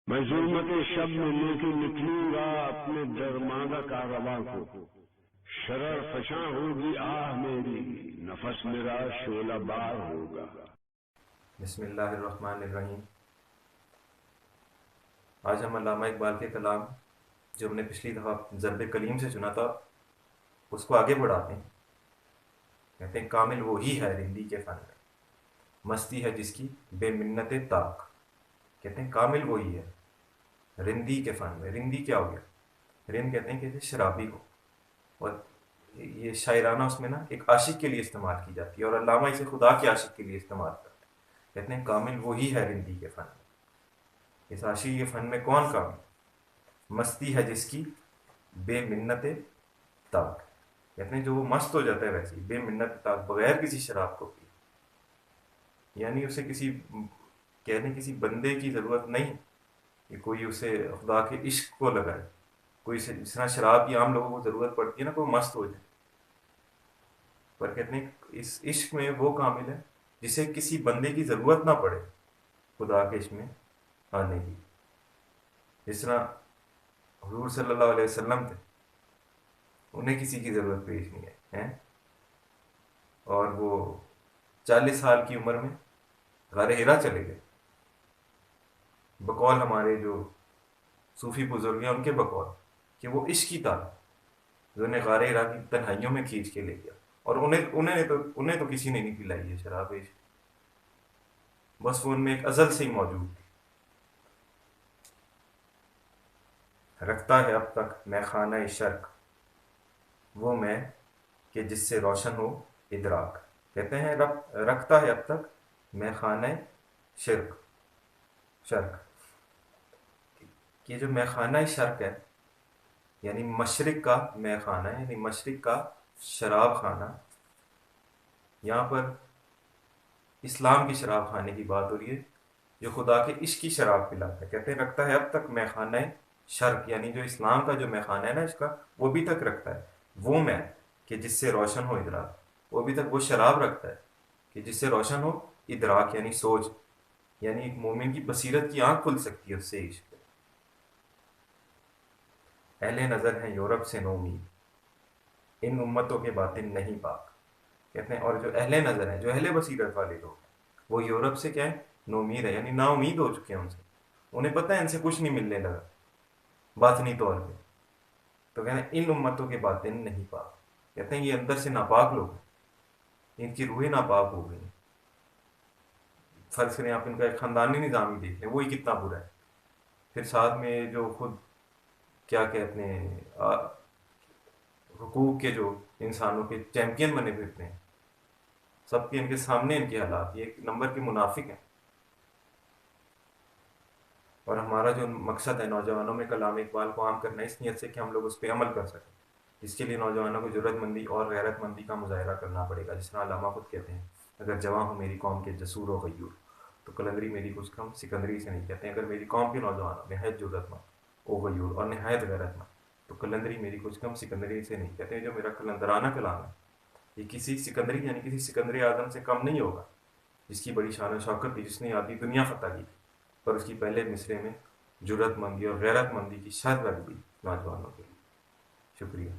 میں ظلمت شب میں لے کے نکلوں گا اپنے درماندہ کارواں کو، شرر فشاں ہوگی آہ میری، نفس میرا شعلہ بار ہوگا۔ بسم اللہ الرحمن الرحیم۔ آج ہم علامہ اقبال کے کلام جو ہم نے پچھلی دفعہ ضرب کلیم سے سنا تھا اس کو آگے بڑھاتے ہیں۔ کہتے ہیں کامل وہی ہے رندی کے فن میں، مستی ہے جس کی بے منت طاق۔ کہتے ہیں کامل وہی ہے رندی کے فن میں۔ رندی کیا ہو گیا؟ رند کہتے ہیں کہ شرابی کو، اور یہ شاعرانہ اس میں نا ایک عاشق کے لیے استعمال کی جاتی ہے، اور علامہ اسے خدا کے عاشق کے لیے استعمال کرتے ہیں۔ کہتے ہیں کامل وہی ہے رندی کے فن میں، اس عاشقی کے فن میں کون کامل؟ مستی ہے جس کی بے منت طاق۔ کہتے ہیں جو وہ مست ہو جاتا ہے ویسے بے منت طاق، بغیر کسی شراب کو پی، یعنی اسے کسی کہنے کسی بندے کی ضرورت نہیں کہ کوئی اسے خدا کے عشق کو لگائے، کوئی جس طرح شراب کی عام لوگوں کو ضرورت پڑتی ہے نا کوئی مست ہو جائے، پر کہتے ہیں اس عشق میں وہ کامل ہے جسے کسی بندے کی ضرورت نہ پڑے خدا کے عشق میں آنے کی۔ جس طرح حضور صلی اللہ علیہ وسلم تھے، انہیں کسی کی ضرورت پیش نہیں ہے، اور وہ 40 سال کی عمر میں غار ہرا چلے گئے، بقول ہمارے جو صوفی بزرگ ہیں ان کے بقول کہ وہ عشق کی تھا جو انہیں غار ہرا کی تنہائیوں میں کھینچ کے لے گیا، اور انہیں تو کسی نے نہیں پلائی ہے شراب عشق، بس وہ ان میں ایک ازل سے ہی موجود تھی۔ رکھتا ہے اب تک میں خانہ شرق، وہ میں کہ جس سے روشن ہو ادراک۔ کہتے ہیں رکھتا ہے اب تک میں خانہ شرق، یہ جو میں خانہ شرق ہے یعنی مشرق کا میں خانہ ہے، یعنی مشرق کا شراب خانہ، یہاں پر اسلام کی شراب خانے کی بات ہو رہی ہے جو خدا کے عشق کی شراب پلاتا ہے۔ کہتے ہیں رکھتا ہے اب تک میں خانہ شرق، یعنی جو اسلام کا جو میں خانہ ہے نا اس کا، وہ بھی تک رکھتا ہے وہ میں کہ جس سے روشن ہو ادراک، وہ بھی تک وہ شراب رکھتا ہے کہ جس سے روشن ہو ادراک، یعنی سوچ، یعنی ایک مومن کی بصیرت کی آنکھ کھل سکتی ہے اس سے عشق۔ اہل نظر ہیں یورپ سے نومید، ان امتوں کے باطن نہیں پاک۔ کہتے ہیں اور جو اہل نظر ہیں، جو اہل بصیرت والے لوگ ہیں، وہ یورپ سے کیا ہے؟ نومید ہے، یعنی نا امید ہو چکے ہیں ان سے، انہیں پتہ ہے ان سے کچھ نہیں ملنے لگا باطنی طور پہ، تو کہتے ہیں ان امتوں کے باطن نہیں پاک۔ کہتے ہیں یہ اندر سے ناپاک لوگ ہیں، ان کی روحیں ناپاک ہو گئی ہیں۔ فرض کریں آپ ان کا ایک خاندانی نظام ہی دیکھ لیں، وہی کتنا برا ہے، پھر ساتھ میں جو خود کیا کہتے ہیں حقوق کے جو انسانوں کے چیمپئن بنے پھرتے ہیں، سب کے ان کے سامنے ان کے حالات، یہ ایک نمبر کے منافق ہیں۔ اور ہمارا جو مقصد ہے نوجوانوں میں کلام اقبال کو عام کرنا، اس نیت سے کہ ہم لوگ اس پہ عمل کر سکیں، اس کے لیے نوجوانوں کو جرات مندی اور غیرت مندی کا مظاہرہ کرنا پڑے گا۔ جس طرح علامہ خود کہتے ہیں اگر جواں ہو میری قوم کے جسور و غیور تو قلندری میری کچھ کم سکندری سے نہیں۔ کہتے ہیں اگر میری قوم کے نوجوان نہایت جرات مند او غیور اور نہایت غیرت مند تو قلندری میری کچھ کم سکندری سے نہیں۔ کہتے ہیں جو میرا قلندرانہ کلام ہے یہ کسی سکندری یعنی کسی سکندری اعظم سے کم نہیں ہوگا جس کی بڑی شان و شوکت تھی، جس نے آدھی دنیا فتح کی، پر اس کی پہلے مصرے میں جرات مندی اور غیرت مندی کی شرط رکھ دی نوجوانوں کے لیے۔ شکریہ۔